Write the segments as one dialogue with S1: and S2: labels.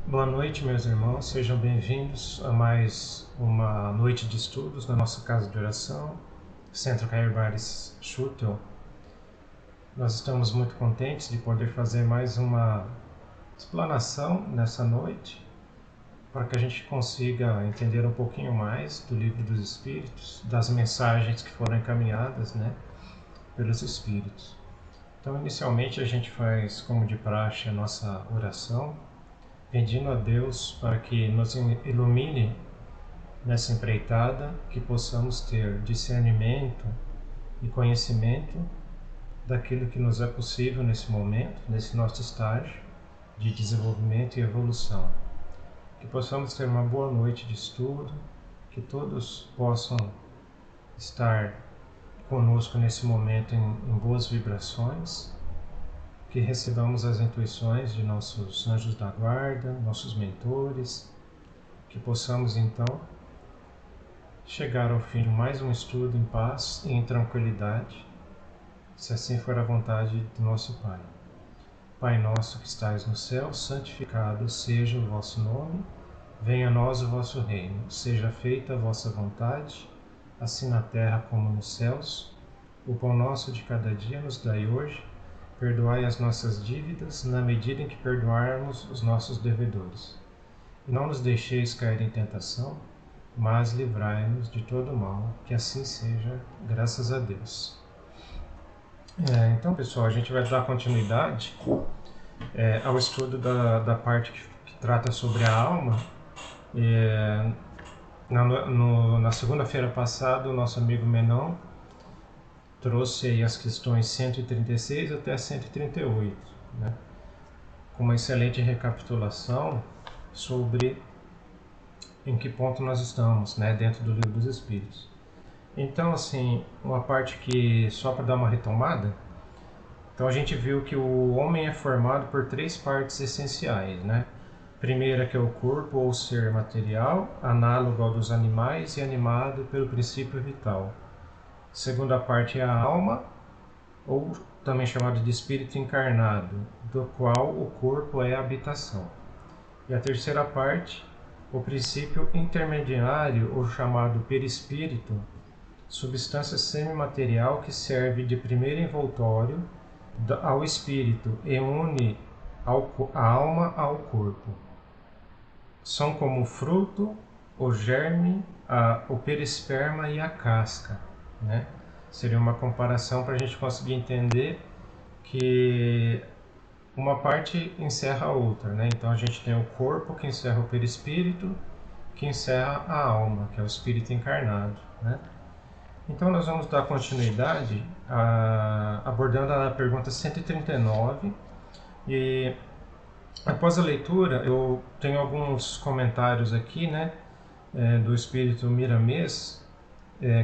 S1: Boa noite, meus irmãos, sejam bem-vindos a mais uma noite de estudos na nossa casa de oração, Centro Cairbares Schutel. Nós estamos muito contentes de poder fazer mais uma explanação nessa noite, para que a gente consiga entender um pouquinho mais do Livro dos Espíritos, das mensagens que foram encaminhadas, pelos Espíritos. Então, inicialmente, a gente faz, como de praxe, a nossa oração, pedindo a Deus para que nos ilumine nessa empreitada, que possamos ter discernimento e conhecimento daquilo que nos é possível nesse momento, nesse nosso estágio de desenvolvimento e evolução. Que possamos ter uma boa noite de estudo, que todos possam estar conosco nesse momento em boas vibrações, que recebamos as intuições de nossos anjos da guarda, nossos mentores, que possamos então chegar ao fim de mais um estudo em paz e em tranquilidade, se assim for a vontade do nosso Pai. Pai nosso que estais no céu, santificado seja o vosso nome, venha a nós o vosso reino, seja feita a vossa vontade, assim na terra como nos céus. O pão nosso de cada dia nos dai hoje, perdoai as nossas dívidas, na medida em que perdoarmos os nossos devedores. E não nos deixeis cair em tentação, mas livrai-nos de todo mal, que assim seja, graças a Deus. Então, pessoal, a gente vai dar continuidade ao estudo da parte que trata sobre a alma. Na segunda-feira passada, o nosso amigo Menon trouxe aí as questões 136 até 138, com uma excelente recapitulação sobre em que ponto nós estamos, dentro do Livro dos Espíritos. Então, assim, uma parte que, só para dar uma retomada, então a gente viu que o homem é formado por três partes essenciais, Primeira, que é o corpo ou ser material, análogo ao dos animais e animado pelo princípio vital. Segunda parte é a alma, ou também chamado de espírito encarnado, do qual o corpo é a habitação. E a terceira parte, o princípio intermediário, ou chamado perispírito, substância semimaterial que serve de primeiro envoltório ao espírito e une a alma ao corpo. São como o fruto, o germe, o perisperma e a casca, Seria uma comparação para a gente conseguir entender que uma parte encerra a outra, Então a gente tem o corpo que encerra o perispírito, que encerra a alma, que é o espírito encarnado, Então nós vamos dar continuidade abordando a pergunta 139 e após a leitura eu tenho alguns comentários aqui, do espírito Miramês,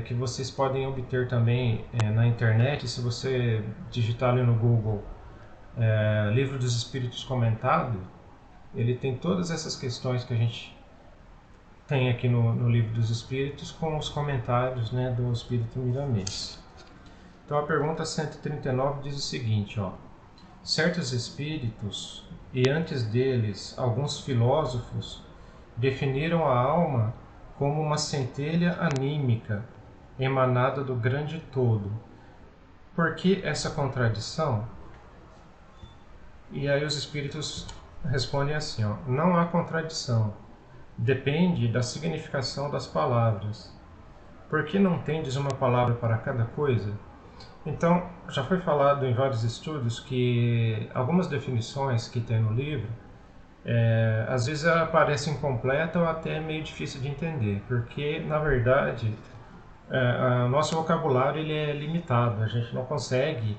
S1: que vocês podem obter também na internet. Se você digitar ali no Google Livro dos Espíritos comentado, ele tem todas essas questões que a gente tem aqui no Livro dos Espíritos com os comentários do espírito Miramês. Então a pergunta 139 diz o seguinte, certos espíritos, e antes deles alguns filósofos, definiram a alma como uma centelha anímica emanada do grande todo. Por que essa contradição? E aí os espíritos respondem assim, não há contradição, depende da significação das palavras. Por que não tendes uma palavra para cada coisa? Então, já foi falado em vários estudos que algumas definições que tem no livro, às vezes ela parece incompleta ou até meio difícil de entender, porque, na verdade, nosso vocabulário ele é limitado, a gente não consegue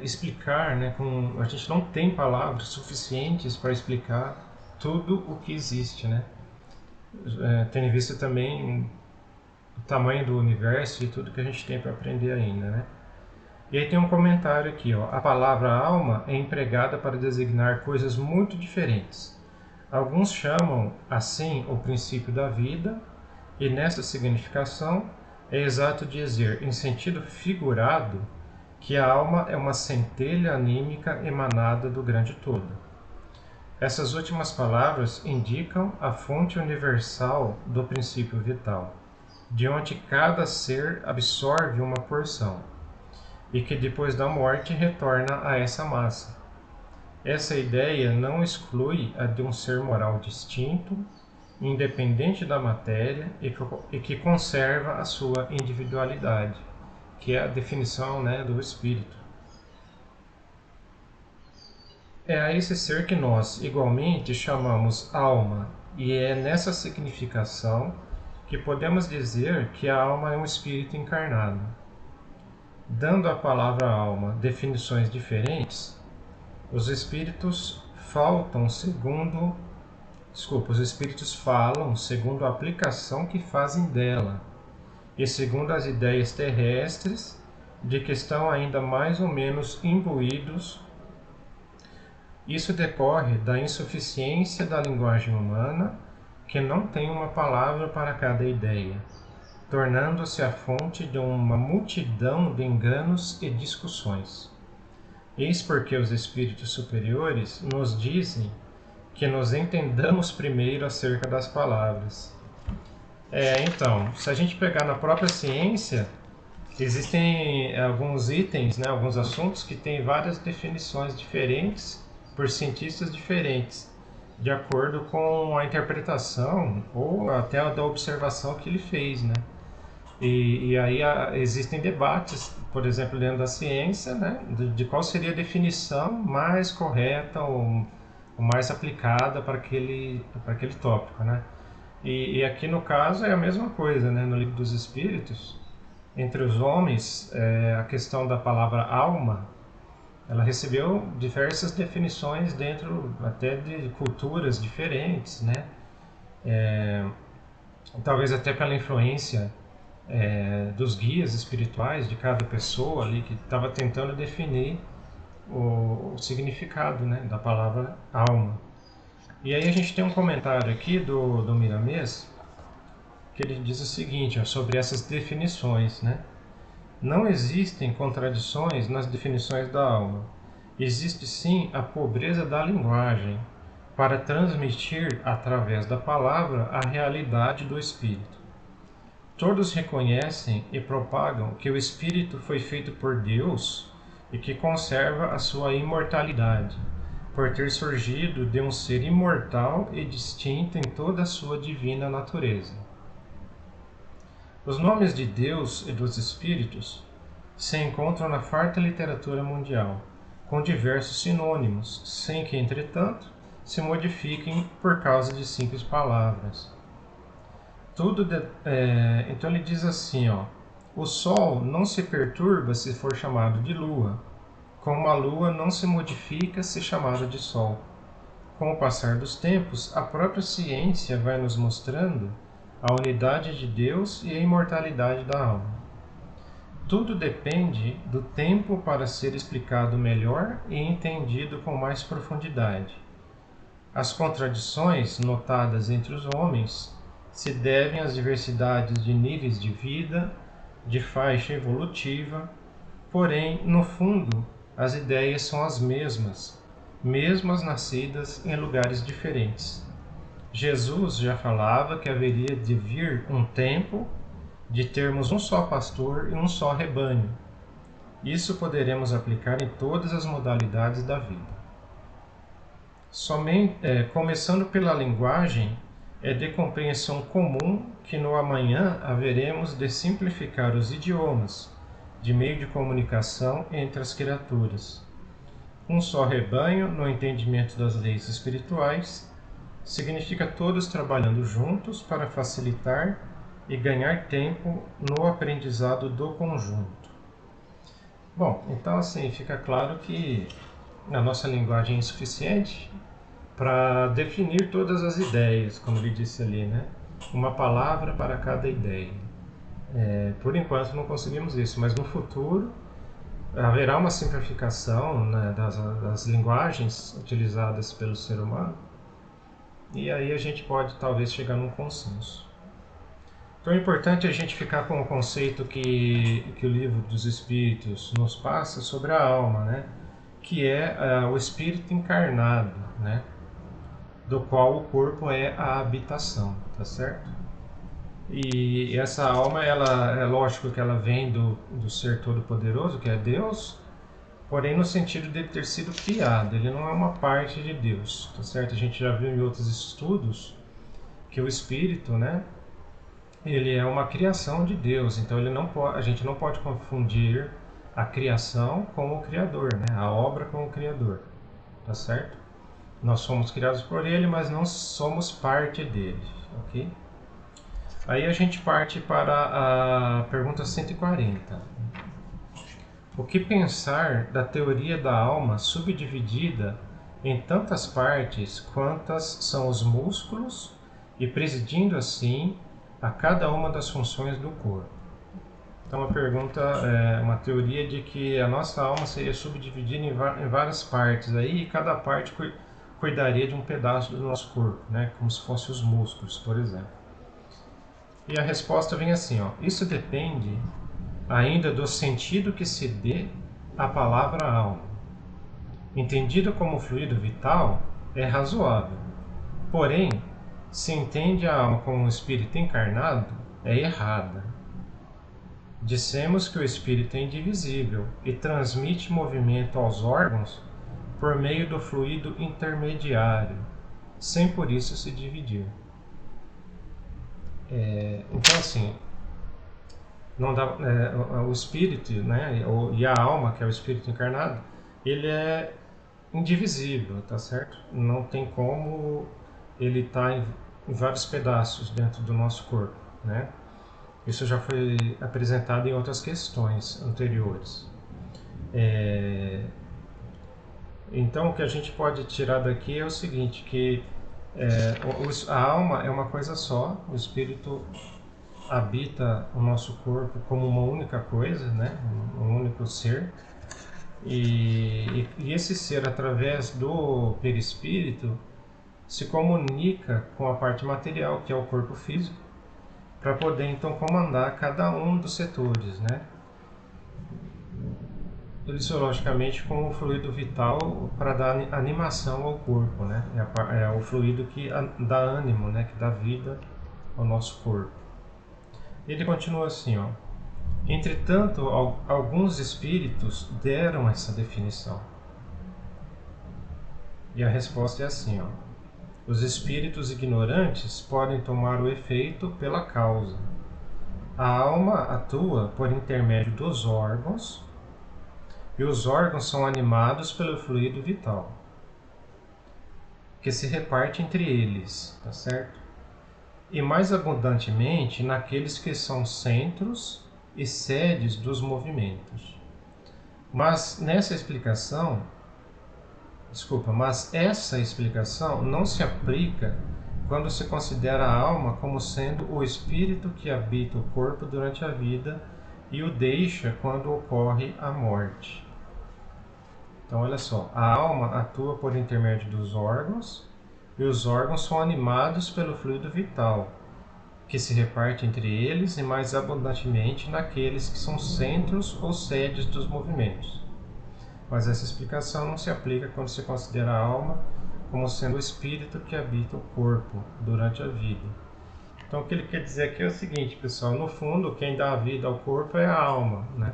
S1: explicar, a gente não tem palavras suficientes para explicar tudo o que existe, tendo em vista também o tamanho do universo e tudo que a gente tem para aprender ainda, E aí tem um comentário aqui, a palavra alma é empregada para designar coisas muito diferentes. Alguns chamam assim o princípio da vida, e nessa significação é exato dizer, em sentido figurado, que a alma é uma centelha anímica emanada do grande todo. Essas últimas palavras indicam a fonte universal do princípio vital, de onde cada ser absorve uma porção, e que depois da morte retorna a essa massa. Essa ideia não exclui a de um ser moral distinto, independente da matéria e que conserva a sua individualidade, que é a definição, né, do espírito. É a esse ser que nós, igualmente, chamamos alma, e é nessa significação que podemos dizer que a alma é um espírito encarnado. Dando à palavra alma definições diferentes, os espíritos falam segundo a aplicação que fazem dela, e segundo as ideias terrestres de que estão ainda mais ou menos imbuídos. Isso decorre da insuficiência da linguagem humana, que não tem uma palavra para cada ideia, tornando-se a fonte de uma multidão de enganos e discussões. Eis porque os espíritos superiores nos dizem que nos entendamos primeiro acerca das palavras. Então, se a gente pegar na própria ciência, existem alguns itens, né, alguns assuntos que têm várias definições diferentes por cientistas diferentes, de acordo com a interpretação ou até a da observação que ele fez, né? E aí existem debates, por exemplo, dentro da ciência, né, de qual seria a definição mais correta ou mais aplicada para aquele tópico, né? E aqui no caso é a mesma coisa, né? No Livro dos Espíritos, entre os homens, a questão da palavra alma, ela recebeu diversas definições dentro até de culturas diferentes, né? Talvez até pela influência dos guias espirituais de cada pessoa ali que estava tentando definir o significado, né, da palavra alma. E aí a gente tem um comentário aqui do Miramês, que ele diz o seguinte, sobre essas definições, né? Não existem contradições nas definições da alma. Existe sim a pobreza da linguagem para transmitir através da palavra a realidade do espírito. Todos reconhecem e propagam que o espírito foi feito por Deus e que conserva a sua imortalidade, por ter surgido de um ser imortal e distinto em toda a sua divina natureza. Os nomes de Deus e dos espíritos se encontram na farta literatura mundial, com diversos sinônimos, sem que, entretanto, se modifiquem por causa de simples palavras. Então ele diz assim, o Sol não se perturba se for chamado de Lua, como a Lua não se modifica se chamada de Sol. Com o passar dos tempos, a própria ciência vai nos mostrando a unidade de Deus e a imortalidade da alma. Tudo depende do tempo para ser explicado melhor e entendido com mais profundidade. As contradições notadas entre os homens se devem às diversidades de níveis de vida, de faixa evolutiva, porém, no fundo, as ideias são as mesmas, mesmo as nascidas em lugares diferentes. Jesus já falava que haveria de vir um tempo de termos um só pastor e um só rebanho. Isso poderemos aplicar em todas as modalidades da vida. Começando pela linguagem, é de compreensão comum que no amanhã haveremos de simplificar os idiomas, de meio de comunicação entre as criaturas. Um só rebanho, no entendimento das leis espirituais, significa todos trabalhando juntos para facilitar e ganhar tempo no aprendizado do conjunto. Bom, então assim, fica claro que a nossa linguagem é insuficiente para definir todas as ideias, como ele disse ali, né? Uma palavra para cada ideia. Por enquanto não conseguimos isso, mas no futuro haverá uma simplificação, né, das linguagens utilizadas pelo ser humano, e aí a gente pode talvez chegar num consenso. Então é importante a gente ficar com o conceito que o Livro dos Espíritos nos passa sobre a alma, né? Que é o espírito encarnado, né? do qual o corpo é a habitação, tá certo? E essa alma, ela é lógico que ela vem do ser todo-poderoso, que é Deus, porém no sentido de ter sido criado, ele não é uma parte de Deus, tá certo? A gente já viu em outros estudos que o espírito, né, ele é uma criação de Deus, então ele não pode, a gente não pode confundir a criação com o Criador, né, a obra com o Criador, tá certo? Nós somos criados por ele, mas não somos parte dele, ok? Aí a gente parte para a pergunta 140. O que pensar da teoria da alma subdividida em tantas partes quantas são os músculos e presidindo assim a cada uma das funções do corpo? Então a pergunta é uma teoria de que a nossa alma seria subdividida em várias partes aí, e cada parte cuidaria de um pedaço do nosso corpo, né? Como se fossem os músculos, por exemplo. E a resposta vem assim, ó: isso depende ainda do sentido que se dê à palavra alma. Entendida como fluido vital, é razoável. Porém, se entende a alma como um espírito encarnado, é errada. Dissemos que o espírito é indivisível e transmite movimento aos órgãos por meio do fluido intermediário, sem por isso se dividir. Então, assim, não dá, o espírito, né, e a alma, que é o espírito encarnado, ele é indivisível, tá certo? Não tem como ele estar em vários pedaços dentro do nosso corpo, né? Isso já foi apresentado em outras questões anteriores. Então, o que a gente pode tirar daqui é o seguinte, que a alma é uma coisa só, o espírito habita o nosso corpo como uma única coisa, né? Um único ser. E esse ser, através do perispírito, se comunica com a parte material, que é o corpo físico, para poder então comandar cada um dos setores, né? Fisiologicamente com o fluido vital para dar animação ao corpo, né? É o fluido que dá ânimo, né? Que dá vida ao nosso corpo. Ele continua assim, ó: entretanto, alguns espíritos deram essa definição. E a resposta é assim, ó: os espíritos ignorantes podem tomar o efeito pela causa. A alma atua por intermédio dos órgãos, e os órgãos são animados pelo fluido vital, que se reparte entre eles, tá certo? E mais abundantemente naqueles que são centros e sedes dos movimentos. Mas essa explicação não se aplica quando se considera a alma como sendo o espírito que habita o corpo durante a vida e o deixa quando ocorre a morte. Então, olha só, a alma atua por intermédio dos órgãos, e os órgãos são animados pelo fluido vital, que se reparte entre eles e mais abundantemente naqueles que são centros ou sedes dos movimentos. Mas essa explicação não se aplica quando se considera a alma como sendo o espírito que habita o corpo durante a vida. Então, o que ele quer dizer aqui é o seguinte, pessoal: no fundo, quem dá a vida ao corpo é a alma, né?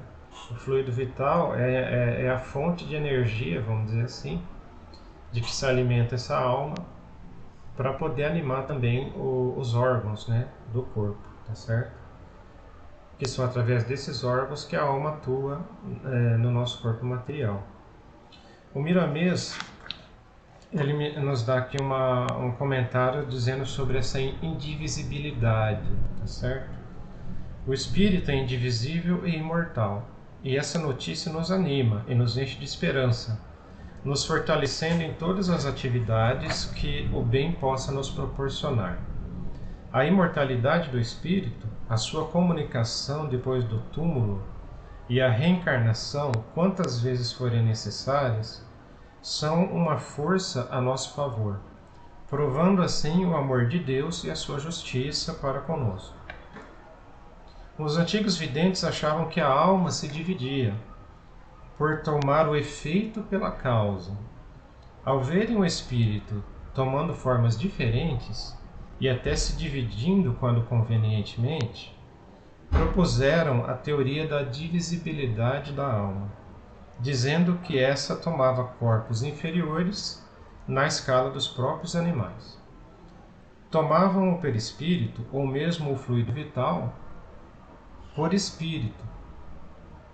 S1: O fluido vital é a fonte de energia, vamos dizer assim, de que se alimenta essa alma para poder animar também os órgãos, né, do corpo, tá certo? Que são através desses órgãos que a alma atua no nosso corpo material. O Miramês, ele nos dá aqui um comentário dizendo sobre essa indivisibilidade, tá certo? O espírito é indivisível e imortal, e essa notícia nos anima e nos enche de esperança, nos fortalecendo em todas as atividades que o bem possa nos proporcionar. A imortalidade do espírito, a sua comunicação depois do túmulo e a reencarnação, quantas vezes forem necessárias, são uma força a nosso favor, provando assim o amor de Deus e a sua justiça para conosco. Os antigos videntes achavam que a alma se dividia, por tomar o efeito pela causa. Ao verem o espírito tomando formas diferentes e até se dividindo quando convenientemente, propuseram a teoria da divisibilidade da alma, dizendo que essa tomava corpos inferiores na escala dos próprios animais. Tomavam o perispírito, ou mesmo o fluido vital, por espírito.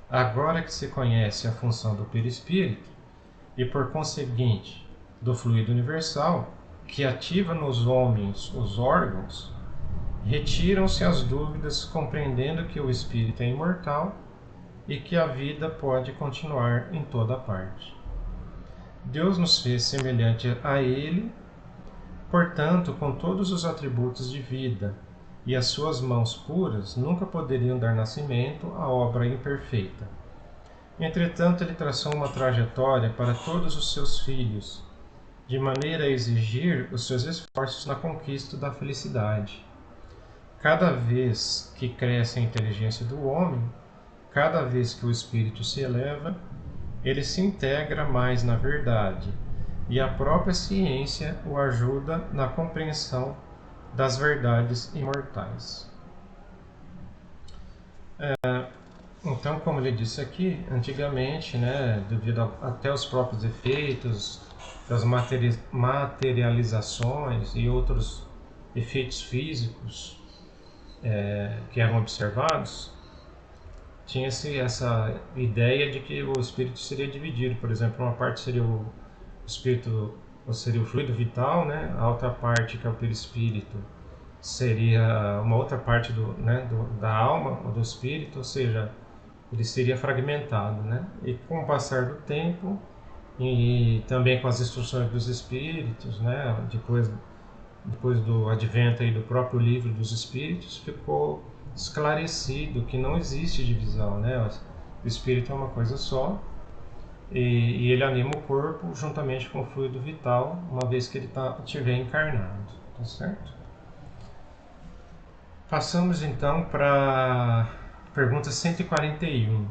S1: Agora que se conhece a função do perispírito, e por conseguinte do fluido universal, que ativa nos homens os órgãos, retiram-se as dúvidas, compreendendo que o espírito é imortal e que a vida pode continuar em toda parte. Deus nos fez semelhante a Ele, portanto, com todos os atributos de vida, e as suas mãos puras nunca poderiam dar nascimento à obra imperfeita. Entretanto, Ele traçou uma trajetória para todos os seus filhos, de maneira a exigir os seus esforços na conquista da felicidade. Cada vez que cresce a inteligência do homem, cada vez que o espírito se eleva, ele se integra mais na verdade, e a própria ciência o ajuda na compreensão das verdades imortais. Então, como ele disse aqui, antigamente, devido até aos próprios efeitos das materializações e outros efeitos físicos que eram observados, tinha-se essa ideia de que o espírito seria dividido. Por exemplo, uma parte seria o espírito, ou seria o fluido vital, a outra parte, que é o perispírito, seria uma outra parte da alma ou do espírito, ou seja, ele seria fragmentado, E com o passar do tempo e também com as instruções dos espíritos, depois do advento aí do próprio livro dos espíritos, ficou esclarecido que não existe divisão, O espírito é uma coisa só e ele anima o corpo juntamente com o fluido vital, uma vez que ele estiver encarnado, tá certo? Passamos então para pergunta 141.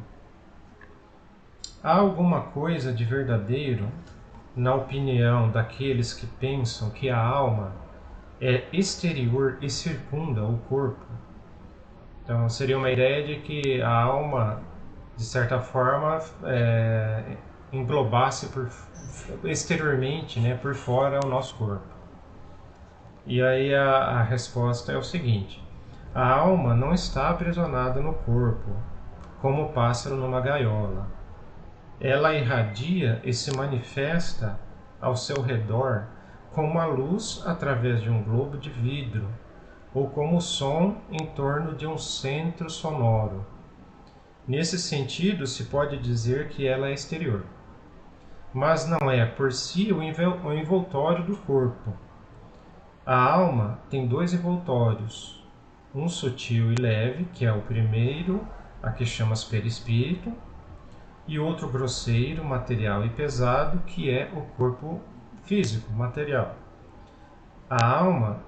S1: Há alguma coisa de verdadeiro na opinião daqueles que pensam que a alma é exterior e circunda o corpo? Então, seria uma ideia de que a alma, de certa forma, englobasse exteriormente, por fora, o nosso corpo. E aí a resposta é o seguinte: a alma não está aprisionada no corpo, como o pássaro numa gaiola. Ela irradia e se manifesta ao seu redor como a luz através de um globo de vidro, ou como o som em torno de um centro sonoro. Nesse sentido, se pode dizer que ela é exterior. Mas não é por si o envoltório do corpo. A alma tem dois envoltórios, um sutil e leve, que é o primeiro, a que chamas perispírito, e outro grosseiro, material e pesado, que é o corpo físico, material. A alma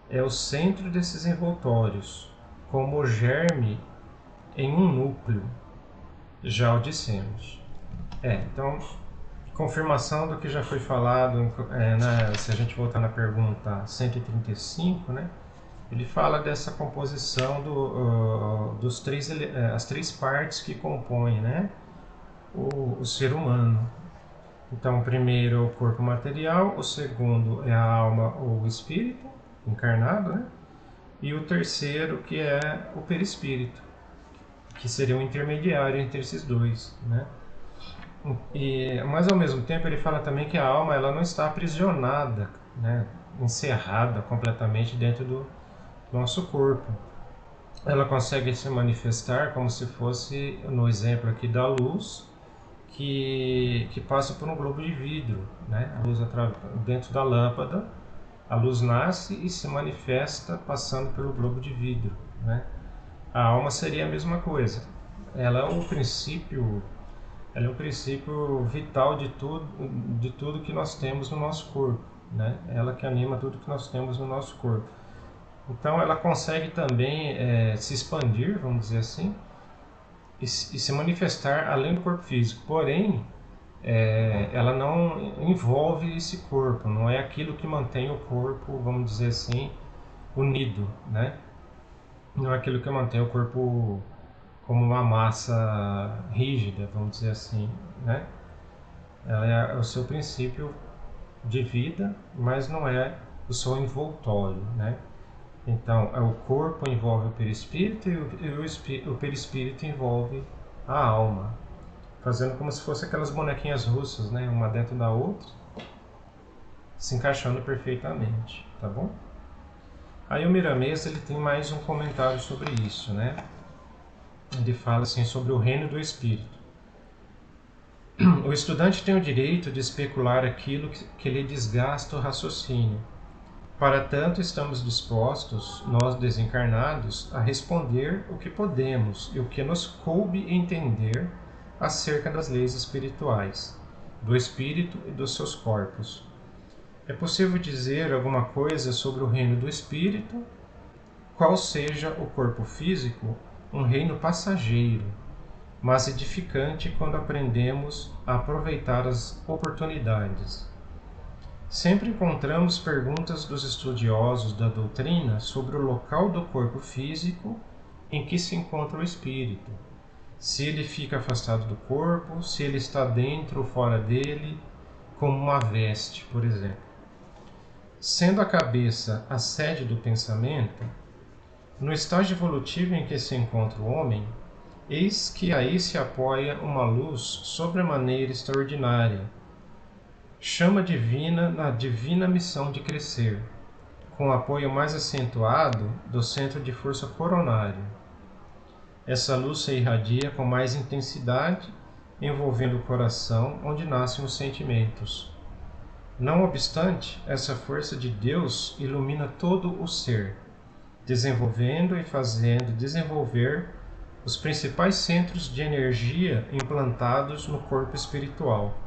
S1: é o centro desses envoltórios, como o germe em um núcleo. Já o dissemos. Então, confirmação do que já foi falado, se a gente voltar na pergunta 135, ele fala dessa composição as três partes que compõem, o ser humano. Então, o primeiro é o corpo material, o segundo é a alma ou o espírito encarnado, e o terceiro que é o perispírito, que seria um intermediário entre esses dois, mas ao mesmo tempo ele fala também que a alma ela não está aprisionada, encerrada completamente dentro do nosso corpo. Ela consegue se manifestar como se fosse, no exemplo aqui da luz, que passa por um globo de vidro, A luz dentro da lâmpada, a luz nasce e se manifesta passando pelo globo de vidro, A alma seria a mesma coisa. Ela é o princípio vital de tudo que nós temos no nosso corpo, Ela que anima tudo que nós temos no nosso corpo. Então ela consegue também se expandir, vamos dizer assim, e se manifestar além do corpo físico. Porém, ela não envolve esse corpo, não é aquilo que mantém o corpo, vamos dizer assim, unido, né? Não é aquilo que mantém o corpo como uma massa rígida, vamos dizer assim, né? Ela é o seu princípio de vida, mas não é o seu envoltório, né? Então, o corpo envolve o perispírito e o perispírito envolve a alma, fazendo como se fosse aquelas bonequinhas russas, né? Uma dentro da outra, se encaixando perfeitamente, tá bom? Aí o Miramês, ele tem mais um comentário sobre isso, né? Ele fala assim sobre o reino do espírito. O estudante tem o direito de especular aquilo que lhe desgasta o raciocínio. Para tanto, estamos dispostos, nós desencarnados, a responder o que podemos e o que nos coube entender acerca das leis espirituais, do espírito e dos seus corpos. É possível dizer alguma coisa sobre o reino do espírito, qual seja o corpo físico, um reino passageiro, mas edificante quando aprendemos a aproveitar as oportunidades. Sempre encontramos perguntas dos estudiosos da doutrina sobre o local do corpo físico em que se encontra o espírito. Se ele fica afastado do corpo, se ele está dentro ou fora dele, como uma veste, por exemplo. Sendo a cabeça a sede do pensamento, no estágio evolutivo em que se encontra o homem, eis que aí se apoia uma luz sobremaneira extraordinária, chama divina na divina missão de crescer, com apoio mais acentuado do centro de força coronário. Essa luz se irradia com mais intensidade, envolvendo o coração onde nascem os sentimentos. Não obstante, essa força de Deus ilumina todo o ser, desenvolvendo e fazendo desenvolver os principais centros de energia implantados no corpo espiritual,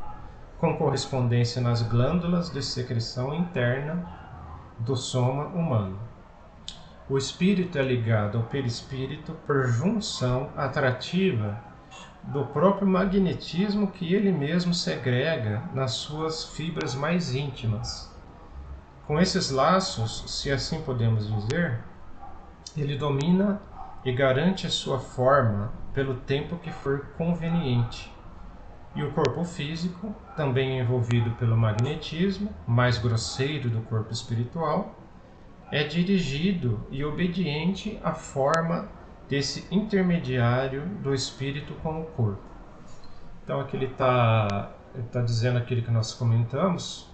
S1: com correspondência nas glândulas de secreção interna do soma humano. O espírito é ligado ao perispírito por junção atrativa do próprio magnetismo que ele mesmo segrega nas suas fibras mais íntimas. Com esses laços, se assim podemos dizer, ele domina e garante a sua forma pelo tempo que for conveniente. E o corpo físico, também envolvido pelo magnetismo, mais grosseiro do corpo espiritual, é dirigido e obediente à forma desse intermediário do espírito com o corpo. Então aqui ele está dizendo aquilo que nós comentamos,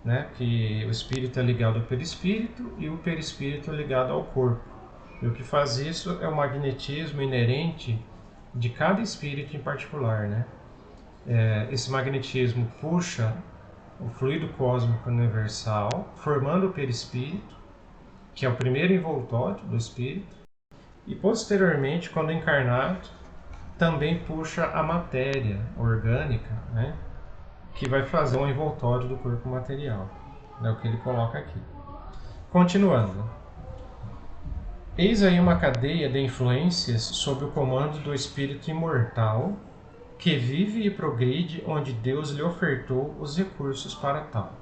S1: né, que o espírito é ligado ao perispírito e o perispírito é ligado ao corpo. E o que faz isso é o magnetismo inerente de cada espírito em particular, né? Esse magnetismo puxa o fluido cósmico universal, formando o perispírito, que é o primeiro envoltório do espírito, e posteriormente, quando encarnado, também puxa a matéria orgânica, né, que vai fazer o envoltório do corpo material. É o que ele coloca aqui. Continuando. Eis aí uma cadeia de influências sob o comando do espírito imortal, que vive e progride onde Deus lhe ofertou os recursos para tal.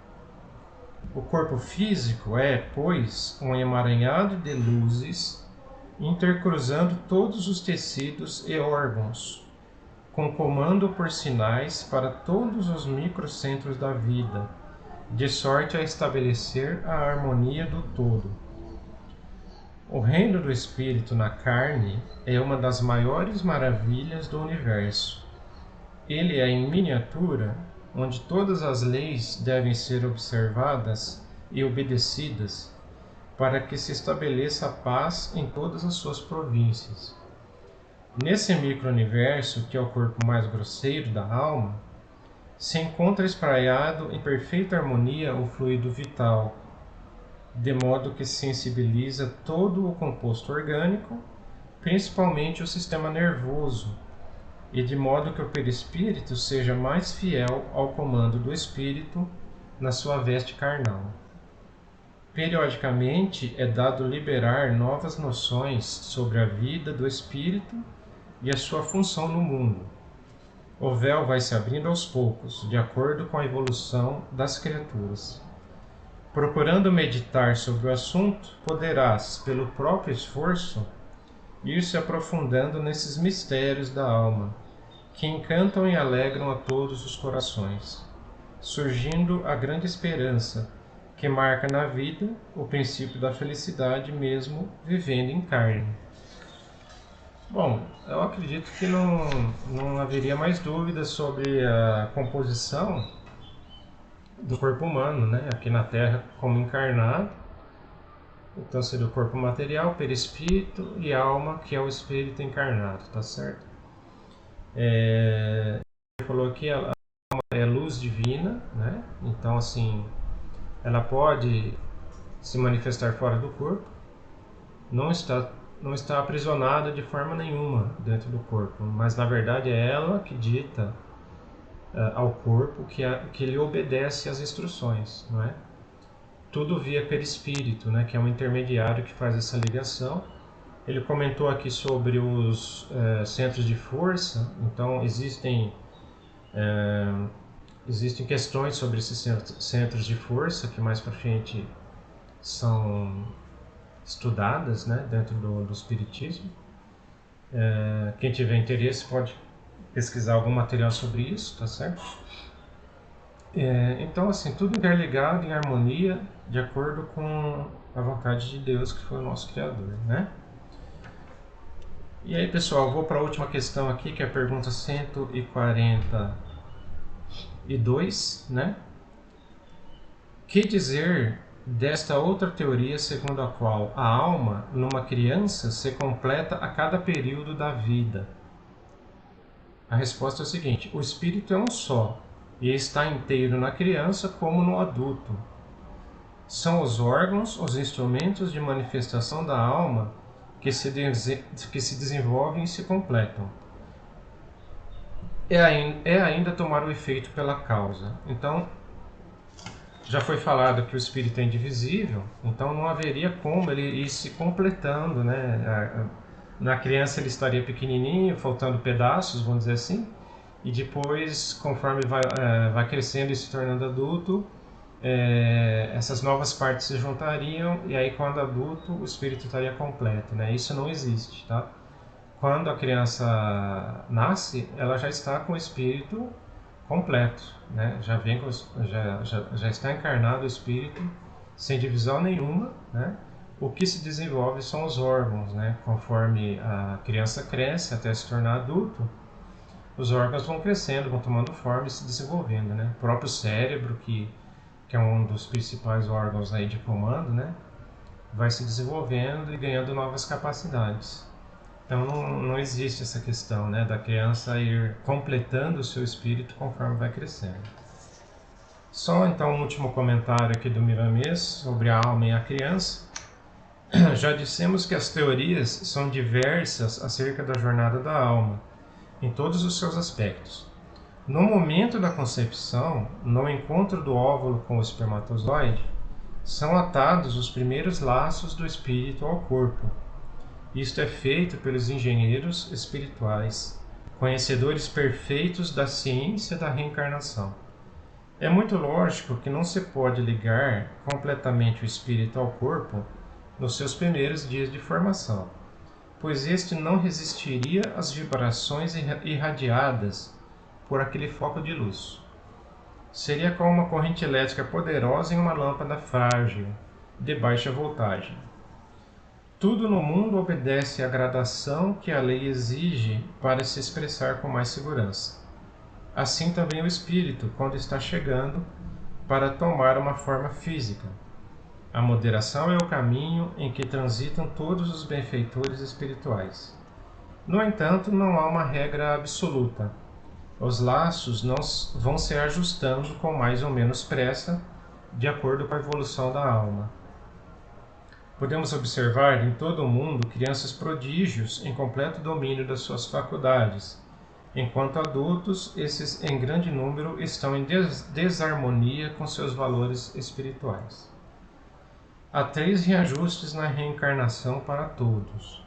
S1: O corpo físico é, pois, um emaranhado de luzes, intercruzando todos os tecidos e órgãos, com comando por sinais para todos os microcentros da vida, de sorte a estabelecer a harmonia do todo. O reino do espírito na carne é uma das maiores maravilhas do universo. Ele é em miniatura, onde todas as leis devem ser observadas e obedecidas, para que se estabeleça a paz em todas as suas províncias. Nesse micro-universo, que é o corpo mais grosseiro da alma, se encontra espraiado em perfeita harmonia o fluido vital, de modo que sensibiliza todo o composto orgânico, principalmente o sistema nervoso, e de modo que o perispírito seja mais fiel ao comando do espírito na sua veste carnal. Periodicamente é dado liberar novas noções sobre a vida do espírito e a sua função no mundo. O véu vai se abrindo aos poucos, de acordo com a evolução das criaturas. Procurando meditar sobre o assunto, poderás, pelo próprio esforço, ir se aprofundando nesses mistérios da alma, que encantam e alegram a todos os corações, surgindo a grande esperança, que marca na vida o princípio da felicidade mesmo vivendo em carne. Bom, eu acredito que não haveria mais dúvidas sobre a composição do corpo humano, né? Aqui na Terra como encarnado. Então seria o corpo material, perispírito e alma, que é o espírito encarnado, tá certo? Ele falou que a alma é luz divina, né? Então assim, ela pode se manifestar fora do corpo, não está aprisionada de forma nenhuma dentro do corpo, mas na verdade é ela que dita ao corpo que ele obedece às instruções, não é? Tudo via perispírito, né, que é um intermediário que faz essa ligação. Ele comentou aqui sobre os centros de força, então existem questões sobre esses centros de força que mais para frente são estudadas, né, dentro do espiritismo. Quem tiver interesse pode pesquisar algum material sobre isso, tá certo? Então, assim, tudo interligado em harmonia, de acordo com a vontade de Deus, que foi o nosso Criador, né? E aí, pessoal, vou para a última questão aqui, que é a pergunta 142, né? Que dizer desta outra teoria segundo a qual a alma, numa criança, se completa a cada período da vida? A resposta é a seguinte: o espírito é um só, e está inteiro na criança como no adulto. São os órgãos, os instrumentos de manifestação da alma que se desenvolvem e se completam. É ainda tomar o efeito pela causa. Então, já foi falado que o espírito é indivisível, então não haveria como ele ir se completando, né? Na criança ele estaria pequenininho, faltando pedaços, vamos dizer assim, e depois, conforme vai crescendo e se tornando adulto, essas novas partes se juntariam, e aí quando adulto o espírito estaria completo, né? Isso não existe, tá? Quando a criança nasce, ela já está com o espírito completo, né? Já está encarnado o espírito sem divisão nenhuma, né? O que se desenvolve são os órgãos, né? Conforme a criança cresce até se tornar adulto, os órgãos vão crescendo, vão tomando forma e se desenvolvendo, né? O próprio cérebro, que é um dos principais órgãos aí de comando, né? Vai se desenvolvendo e ganhando novas capacidades. Então não existe essa questão, né, da criança ir completando o seu espírito conforme vai crescendo. Só então um último comentário aqui do Miramês sobre a alma e a criança. Já dissemos que as teorias são diversas acerca da jornada da alma, em todos os seus aspectos. No momento da concepção, no encontro do óvulo com o espermatozoide, são atados os primeiros laços do espírito ao corpo. Isto é feito pelos engenheiros espirituais, conhecedores perfeitos da ciência da reencarnação. É muito lógico que não se pode ligar completamente o espírito ao corpo nos seus primeiros dias de formação, pois este não resistiria às vibrações irradiadas por aquele foco de luz. Seria como uma corrente elétrica poderosa em uma lâmpada frágil, de baixa voltagem. Tudo no mundo obedece à gradação que a lei exige para se expressar com mais segurança. Assim também o espírito, quando está chegando para tomar uma forma física. A moderação é o caminho em que transitam todos os benfeitores espirituais. No entanto, não há uma regra absoluta. Os laços não vão se ajustando com mais ou menos pressa, de acordo com a evolução da alma. Podemos observar em todo o mundo crianças prodígios em completo domínio das suas faculdades, enquanto adultos, esses em grande número estão em desarmonia com seus valores espirituais. Há 3 reajustes na reencarnação para todos: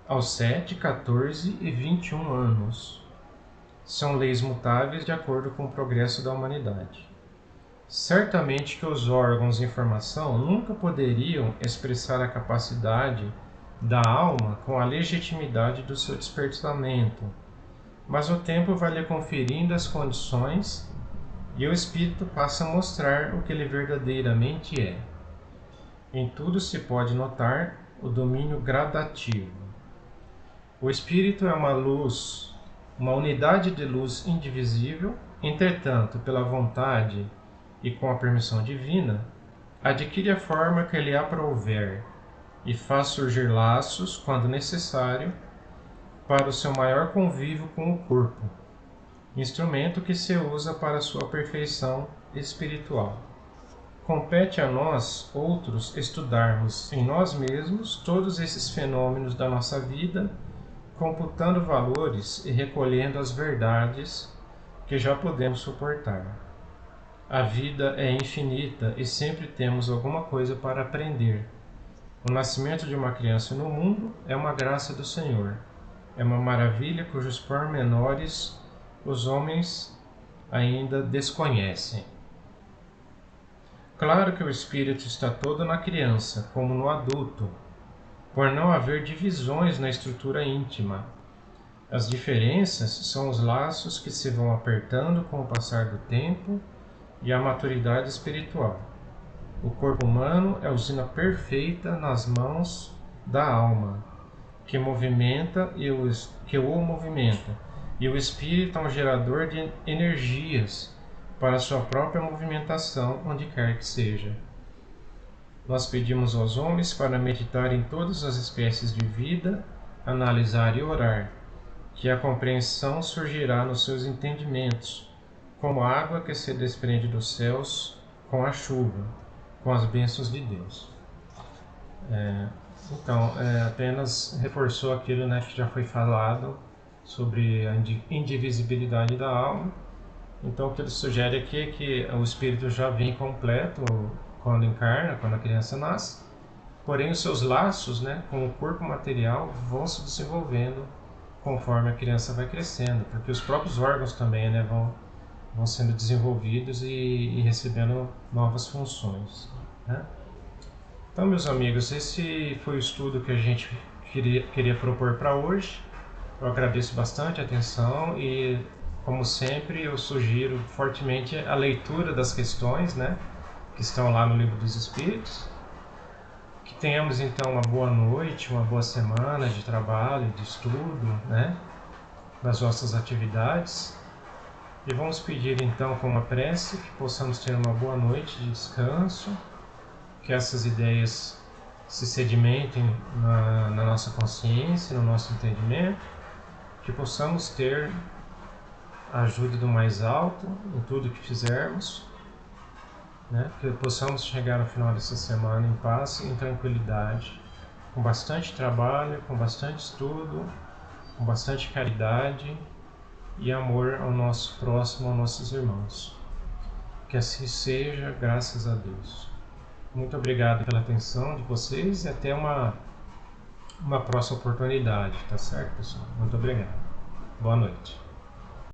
S1: aos 7, 14 e 21 anos. são leis mutáveis de acordo com o progresso da humanidade. Certamente que os órgãos de informação nunca poderiam expressar a capacidade da alma com a legitimidade do seu despertamento, mas o tempo vai lhe conferindo as condições e o espírito passa a mostrar o que ele verdadeiramente é. Em tudo se pode notar o domínio gradativo. O espírito é uma luz, uma unidade de luz indivisível, entretanto, pela vontade e com a permissão divina, adquire a forma que lhe aprouver e faz surgir laços, quando necessário, para o seu maior convívio com o corpo, instrumento que se usa para a sua perfeição espiritual. Compete a nós, outros, estudarmos em nós mesmos todos esses fenômenos da nossa vida, computando valores e recolhendo as verdades que já podemos suportar. A vida é infinita e sempre temos alguma coisa para aprender. O nascimento de uma criança no mundo é uma graça do Senhor. É uma maravilha cujos pormenores os homens ainda desconhecem. Claro que o espírito está todo na criança, como no adulto, por não haver divisões na estrutura íntima. As diferenças são os laços que se vão apertando com o passar do tempo e a maturidade espiritual. O corpo humano é a usina perfeita nas mãos da alma, que o movimenta, e o espírito é um gerador de energias para a sua própria movimentação, onde quer que seja. Nós pedimos aos homens para meditar em todas as espécies de vida, analisar e orar, que a compreensão surgirá nos seus entendimentos, como a água que se desprende dos céus com a chuva, com as bênçãos de Deus. Então, apenas reforçou aquilo, né, que já foi falado sobre a indivisibilidade da alma. Então, o que ele sugere aqui é que o espírito já vem completo quando encarna, quando a criança nasce, porém os seus laços, né, com o corpo material vão se desenvolvendo conforme a criança vai crescendo, porque os próprios órgãos também, né, vão sendo desenvolvidos e recebendo novas funções, né? Então, meus amigos, esse foi o estudo que a gente queria propor para hoje. Eu agradeço bastante a atenção e, como sempre, eu sugiro fortemente a leitura das questões, né, que estão lá no Livro dos Espíritos. Que tenhamos, então, uma boa noite, uma boa semana de trabalho, de estudo, né, nas nossas atividades. E vamos pedir, então, com uma prece, que possamos ter uma boa noite de descanso, que essas ideias se sedimentem na nossa consciência, no nosso entendimento, que possamos ter a ajuda do mais alto em tudo que fizermos, né? Que possamos chegar no final dessa semana em paz e em tranquilidade, com bastante trabalho, com bastante estudo, com bastante caridade e amor ao nosso próximo, aos nossos irmãos. Que assim seja, graças a Deus. Muito obrigado pela atenção de vocês e até uma próxima oportunidade, tá certo, pessoal? Muito obrigado. Boa noite.